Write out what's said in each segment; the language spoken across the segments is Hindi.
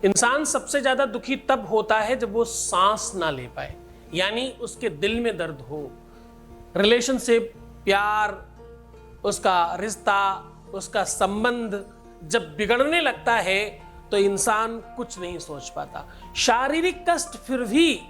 इंसान सबसे ज्यादा दुखी तब होता है जब वो सांस ना ले पाए, यानी उसके दिल में दर्द हो, रिलेशनशिप, प्यार, उसका रिश्ता, उसका संबंध जब बिगड़ने लगता है तो इंसान कुछ नहीं सोच पाता। शारीरिक कष्ट फिर भी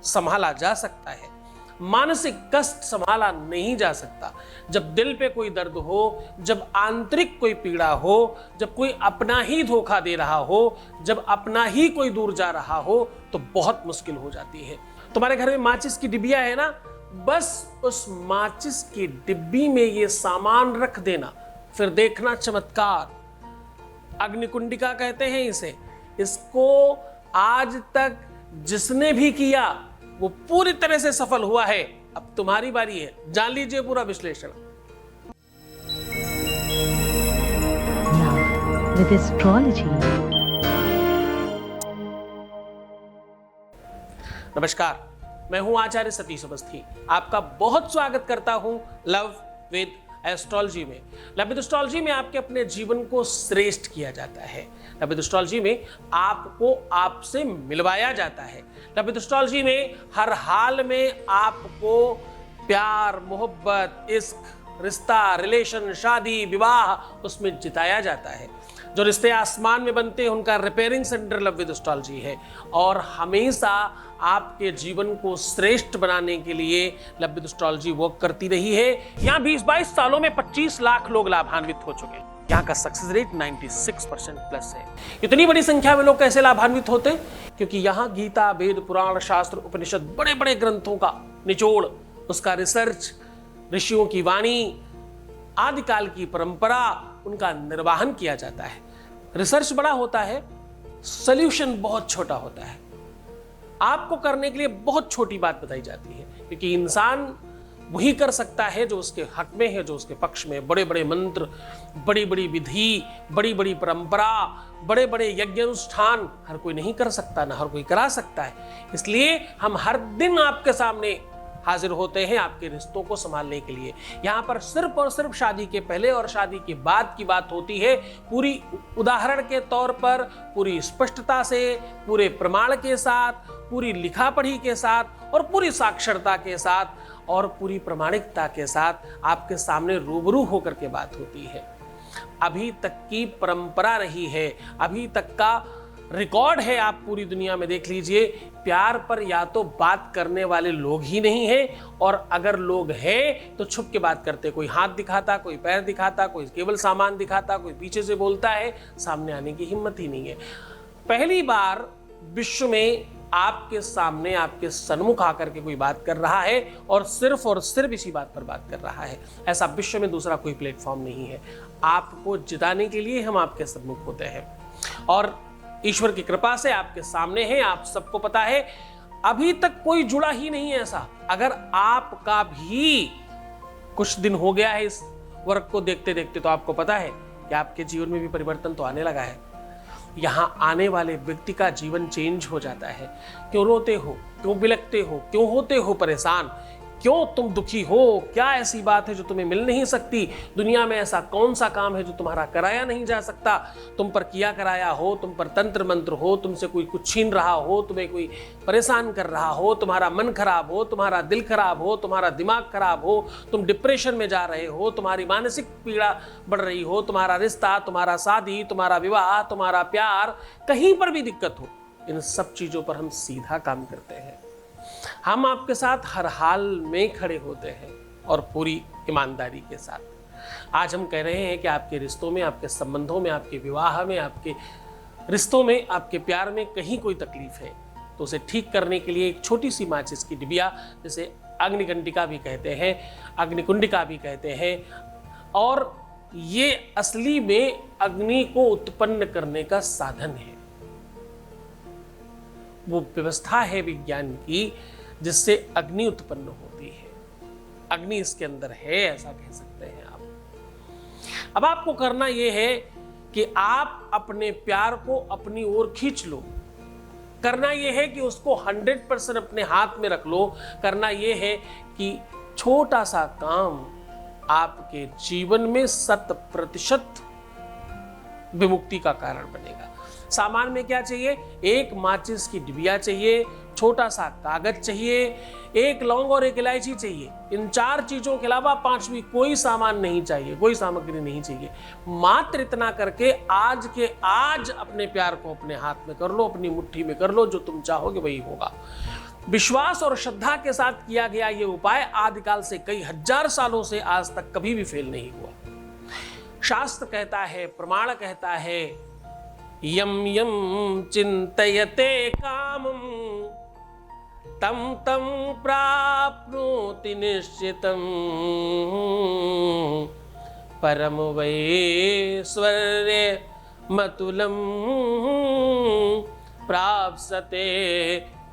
संभाला जा सकता है, मानसिक कष्ट संभाला नहीं जा सकता। जब दिल पे कोई दर्द हो, जब आंतरिक कोई पीड़ा हो, जब कोई अपना ही धोखा दे रहा हो, जब अपना ही कोई दूर जा रहा हो, तो बहुत मुश्किल हो जाती है। तुम्हारे घर में माचिस की डिब्बिया है ना, बस उस माचिस की डिब्बी में ये सामान रख देना, फिर देखना चमत्कार। अग्निकुंडिका कहते हैं इसे। इसको आज तक जिसने भी किया वो पूरी तरह से सफल हुआ है। अब तुम्हारी बारी है, जान लीजिए पूरा विश्लेषण। Love with astrology. नमस्कार, मैं हूं आचार्य सतीश अवस्थी। आपका बहुत स्वागत करता हूं लव विद एस्ट्रोलॉजी में। लव विद एस्ट्रोलॉजी में आपके अपने जीवन को श्रेष्ठ किया जाता है। लव विद एस्ट्रोलॉजी में आपको आपसे मिलवाया जाता है। लव विद एस्ट्रोलॉजी में हर हाल में आपको प्यार, मोहब्बत, इश्क, रिश्ता, रिलेशन, शादी, विवाह उसमें जिताया जाता है। जो रिश्ते आसमान में बनते हैं उनका repairing centre love with astrology है, और हमेशा आपके जीवन को श्रेष्ठ बनाने के लिए लव विद एस्ट्रोलॉजी वर्क करती रही है। यहाँ 20-22 सालों में 25 लाख लोग लाभान्वित हो चुके हैं। यहाँ का सक्सेस रेट 96% प्लस है। इतनी बड़ी संख्या में लोग कैसे लाभान्वित होते हैं? क्योंकि यहाँ गीता, वेद, पुराण, शास्त्र, उपनिषद, बड़े बड़े ग्रंथों का निचोड़, उसका रिसर्च, ऋषियों की वाणी, आदिकाल की परंपरा, उनका निर्वाहन किया जाता है। रिसर्च बड़ा होता है, सॉल्यूशन बहुत छोटा होता है। आपको करने के लिए बहुत छोटी बात बताई जाती है, क्योंकि इंसान वही कर सकता है जो उसके हक में है, जो उसके पक्ष में। बड़े बड़े मंत्र, बड़ी बड़ी विधि, बड़ी बड़ी परंपरा, बड़े बड़े यज्ञ अनुष्ठान हर कोई नहीं कर सकता, ना हर कोई करा सकता है। इसलिए हम हर दिन आपके सामने हाजिर होते हैं आपके रिश्तों को संभालने के लिए। यहाँ पर सिर्फ और सिर्फ शादी के पहले और शादी के बाद की बात होती है, पूरी उदाहरण के तौर पर, पूरी स्पष्टता से, पूरे प्रमाण के साथ, पूरी लिखा पढ़ी के साथ, और पूरी साक्षरता के साथ, और पूरी प्रामाणिकता के साथ आपके सामने रूबरू होकर के बात होती है। अभी तक की परंपरा रही है, अभी तक का रिकॉर्ड है, आप पूरी दुनिया में देख लीजिए, प्यार पर या तो बात करने वाले लोग ही नहीं हैं, और अगर लोग हैं तो छुप के बात करते। कोई हाथ दिखाता, कोई पैर दिखाता, कोई केवल सामान दिखाता, कोई पीछे से बोलता है, सामने आने की हिम्मत ही नहीं है। पहली बार विश्व में आपके सामने, आपके सन्मुख आकर के कोई बात कर रहा है, और सिर्फ इसी बात पर बात कर रहा है। ऐसा विश्व में दूसरा कोई प्लेटफॉर्म नहीं है। आपको जिताने के लिए हम आपके सन्मुख होते हैं, और ईश्वर की कृपा से आपके सामने हैं। आप सबको पता है, अभी तक कोई जुड़ा ही नहीं है ऐसा। अगर आपका भी कुछ दिन हो गया है इस वर्क को देखते देखते, तो आपको पता है कि आपके जीवन में भी परिवर्तन तो आने लगा है। यहाँ आने वाले व्यक्ति का जीवन चेंज हो जाता है। क्यों रोते हो, क्यों बिलखते हो, क्यों होते हो परेशान, क्यों तुम दुखी हो? क्या ऐसी बात है जो तुम्हें मिल नहीं सकती? दुनिया में ऐसा कौन सा काम है जो तुम्हारा कराया नहीं जा सकता? तुम पर किया कराया हो, तुम पर तंत्र मंत्र हो, तुमसे कोई कुछ छीन रहा हो, तुम्हें कोई परेशान कर रहा हो, तुम्हारा मन खराब हो, तुम्हारा दिल खराब हो, तुम्हारा दिमाग खराब हो, तुम डिप्रेशन में जा रहे हो, तुम्हारी मानसिक पीड़ा बढ़ रही हो, तुम्हारा रिश्ता, तुम्हारा शादी, तुम्हारा विवाह, तुम्हारा प्यार, कहीं पर भी दिक्कत हो, इन सब चीजों पर हम सीधा काम करते हैं। हम आपके साथ हर हाल में खड़े होते हैं, और पूरी ईमानदारी के साथ। आज हम कह रहे हैं कि आपके रिश्तों में, आपके संबंधों में, आपके विवाह में, आपके रिश्तों में, आपके प्यार में कहीं कोई तकलीफ है, तो उसे ठीक करने के लिए एक छोटी सी माचिस की डिबिया, जिसे अग्निकुंडिका भी कहते हैं, अग्निकुंडिका भी कहते हैं, और ये असली में अग्नि को उत्पन्न करने का साधन है। वो व्यवस्था है विज्ञान की जिससे अग्नि उत्पन्न होती है। अग्नि इसके अंदर है, ऐसा कह सकते हैं आप। अब आपको करना यह है कि आप अपने प्यार को अपनी ओर खींच लो। करना यह है कि उसको 100% अपने हाथ में रख लो। करना यह है कि छोटा सा काम आपके जीवन में 100% विमुक्ति का कारण बनेगा। सामान में क्या चाहिए? एक माचिस की डिबिया चाहिए, छोटा सा कागज चाहिए, एक लौंग और एक इलायची चाहिए। इन 4 चीजों के अलावा 5वीं कोई सामान नहीं चाहिए, कोई सामग्री नहीं चाहिए। मात्र इतना करके आज के आज अपने प्यार को अपने हाथ में कर लो, अपनी मुट्ठी में कर लो। जो तुम चाहोगे वही होगा। विश्वास और श्रद्धा के साथ किया गया ये उपाय आदिकाल से कई हजार सालों से आज तक कभी भी फेल नहीं हुआ। शास्त्र कहता है, प्रमाण कहता है, यम यम चिंतयते कामम तम तम प्राप्नोति निश्चितम परम वैश्वर्य मतुलम प्राप्स्यते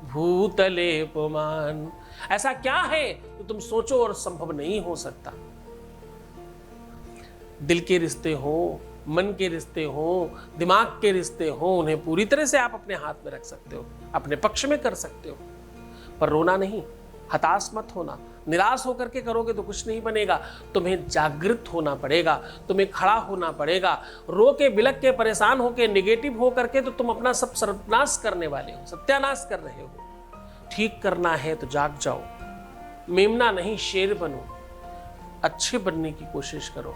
भूतले पुमान। ऐसा क्या है जो तुम सोचो और संभव नहीं हो सकता? दिल के रिश्ते हो, मन के रिश्ते हो, दिमाग के रिश्ते हो, उन्हें पूरी तरह से आप अपने हाथ में रख सकते हो, अपने पक्ष में कर सकते हो। पर रोना नहीं, हताश मत होना। निराश होकर के करोगे तो कुछ नहीं बनेगा। तुम्हें जागृत होना पड़ेगा, तुम्हें खड़ा होना पड़ेगा। रो के बिलक के परेशान होके नेगेटिव हो करके तो तुम अपना सब सर्वनाश करने वाले हो, सत्यानाश कर रहे हो। ठीक करना है तो जाग जाओ, मेमना नहीं शेर बनो, अच्छे बनने की कोशिश करो,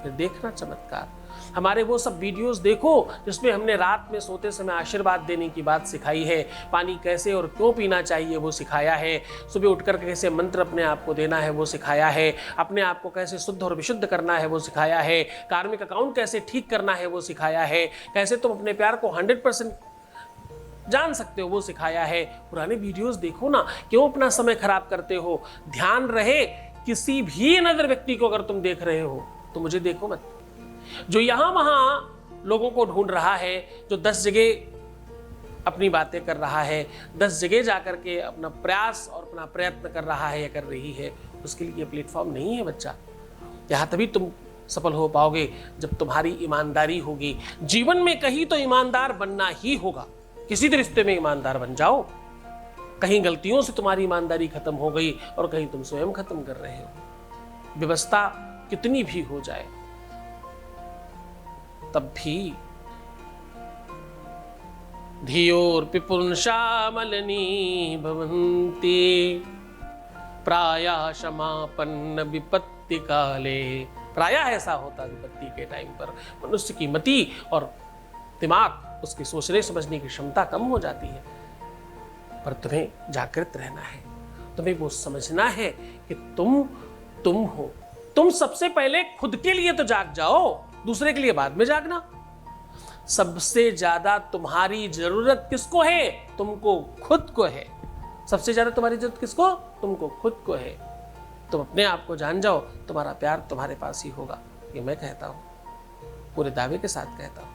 फिर देखना चमत्कार। हमारे वो सब वीडियोस देखो जिसमें हमने रात में सोते समय आशीर्वाद देने की बात सिखाई है, पानी कैसे और क्यों पीना चाहिए वो सिखाया है, सुबह उठकर कैसे मंत्र अपने आप को देना है वो सिखाया है, अपने आप को कैसे शुद्ध और विशुद्ध करना है वो सिखाया है, कार्मिक अकाउंट कैसे ठीक करना है वो सिखाया है, कैसे तुम अपने प्यार को 100% जान सकते हो वो सिखाया है। पुराने वीडियोस देखो ना, क्यों अपना समय खराब करते हो? ध्यान रहे, किसी भी अनदर व्यक्ति को अगर तुम देख रहे हो तो मुझे देखो मत। जो यहां वहां लोगों को ढूंढ रहा है, जो 10 जगह अपनी बातें कर रहा है, 10 जगह जाकर के अपना प्रयास और अपना प्रयत्न कर रहा है या कर रही है, उसके लिए प्लेटफॉर्म नहीं है बच्चा। यहां तभी तुम सफल हो पाओगे जब तुम्हारी ईमानदारी होगी। जीवन में कहीं तो ईमानदार बनना ही होगा, किसी भी रिश्ते में ईमानदार बन जाओ। कहीं गलतियों से तुम्हारी ईमानदारी खत्म हो गई और कहीं तुम स्वयं खत्म कर रहे हो। व्यवस्था कितनी भी हो जाए तब भी धियोर्पिपुंसामलनी भवन्ति प्रायः समापन्न विपत्ति काले। प्रायः ऐसा होता विपत्ति के टाइम पर मनुष्य की मति और दिमाग, उसकी सोचने समझने की क्षमता कम हो जाती है। पर तुम्हें जागृत रहना है, तुम्हें वो समझना है कि तुम हो। तुम सबसे पहले खुद के लिए तो जाग जाओ, दूसरे के लिए बाद में जागना। सबसे ज्यादा तुम्हारी जरूरत किसको है? तुमको खुद को है। सबसे ज्यादा तुम्हारी जरूरत किसको? तुमको खुद को है। तुम अपने आप को जान जाओ, तुम्हारा प्यार तुम्हारे पास ही होगा। ये मैं कहता हूं, पूरे दावे के साथ कहता हूं।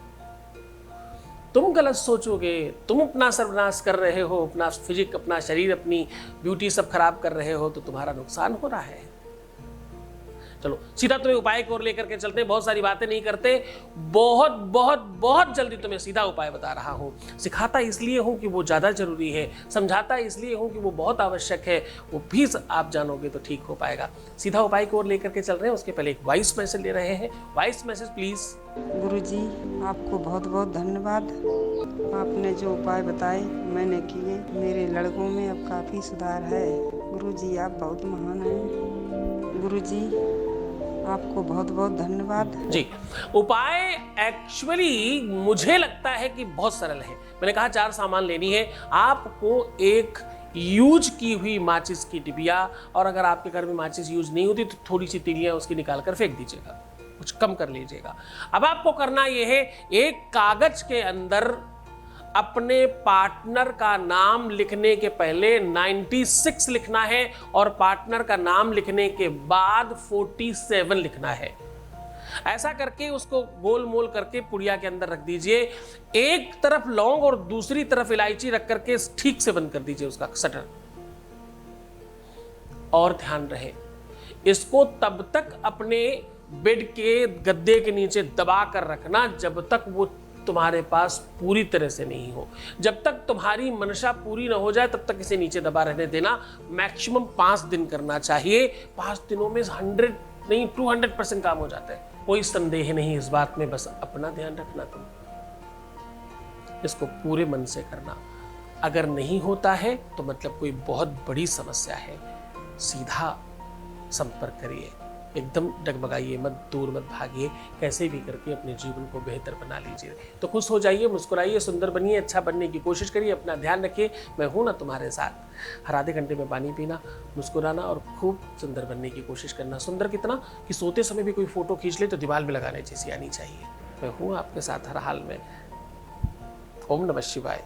तुम गलत सोचोगे, तुम अपना सर्वनाश कर रहे हो, अपना फिजिक, अपना शरीर, अपनी ब्यूटी सब खराब कर रहे हो, तो तुम्हारा नुकसान हो रहा है। चलो सीधा तुम्हें उपाय की ओर लेकर के चलते हैं। बहुत सारी बातें नहीं करते, बहुत बहुत बहुत जल्दी तुम्हें सीधा उपाय बता रहा हूं। सिखाता इसलिए हूं कि वो ज्यादा जरूरी है, समझाता इसलिए हूं कि वो बहुत आवश्यक है। वो भी आप जानोगे तो ठीक हो पाएगा। सीधा उपाय की ओर लेकर के चल रहे हैं। उसके पहले एक वॉइस मैसेज ले रहे हैं। Voice message please. गुरुजी, आपको बहुत बहुत धन्यवाद। आपने जो उपाय बताए मैंने किए, मेरे लड़कों में अब काफ़ी सुधार है। गुरुजी, आप बहुत महान हैं। गुरुजी, आपको बहुत बहुत धन्यवाद जी। उपाय एक्चुअली मुझे लगता है कि बहुत सरल है। मैंने कहा 4 सामान लेनी है। आपको एक यूज की हुई माचिस की डिबिया, और अगर आपके घर में माचिस यूज नहीं होती तो थोड़ी सी तिलियां उसकी निकाल कर फेंक दीजिएगा, कुछ कम कर लीजिएगा। अब आपको करना यह है, एक कागज के अंदर अपने पार्टनर का नाम लिखने के पहले 96 लिखना है और पार्टनर का नाम लिखने के बाद 47 लिखना है। ऐसा करके उसको गोल मोल करके पुड़िया के अंदर रख दीजिए। एक तरफ लौंग और दूसरी तरफ इलायची रख करके ठीक से बंद कर दीजिए उसका शटर। और ध्यान रहे, इसको तब तक अपने बेड के गद्दे के नीचे दबा कर रखना जब तक वो तुम्हारे पास पूरी तरह से नहीं हो। जब तक तुम्हारी मनसा पूरी ना हो जाए तब तक इसे नीचे दबा रहने देना। मैक्सिमम 5 दिन करना चाहिए। 5 दिनों में 100 नहीं 200% काम हो जाता है। कोई संदेह नहीं इस बात में, बस अपना ध्यान रखना। तुम इसको पूरे मन से करना। अगर नहीं होता है तो मतलब कोई बहुत बड़ी समस्या है। सीधा संपर्क करिए, एकदम डगमगाइए मत, दूर मत भागिए, कैसे भी करके अपने जीवन को बेहतर बना लीजिए। तो खुश हो जाइए, मुस्कुराइए, सुंदर बनिए, अच्छा बनने की कोशिश करिए, अपना ध्यान रखिए। मैं हूं ना तुम्हारे साथ। हर आधे घंटे में पानी पीना, मुस्कुराना और खूब सुंदर बनने की कोशिश करना। सुंदर कितना कि सोते समय भी कोई फोटो खींच ले तो दीवार में लगाने जैसी आनी चाहिए। मैं हूँ आपके साथ हर हाल में। ओम नमः शिवाय।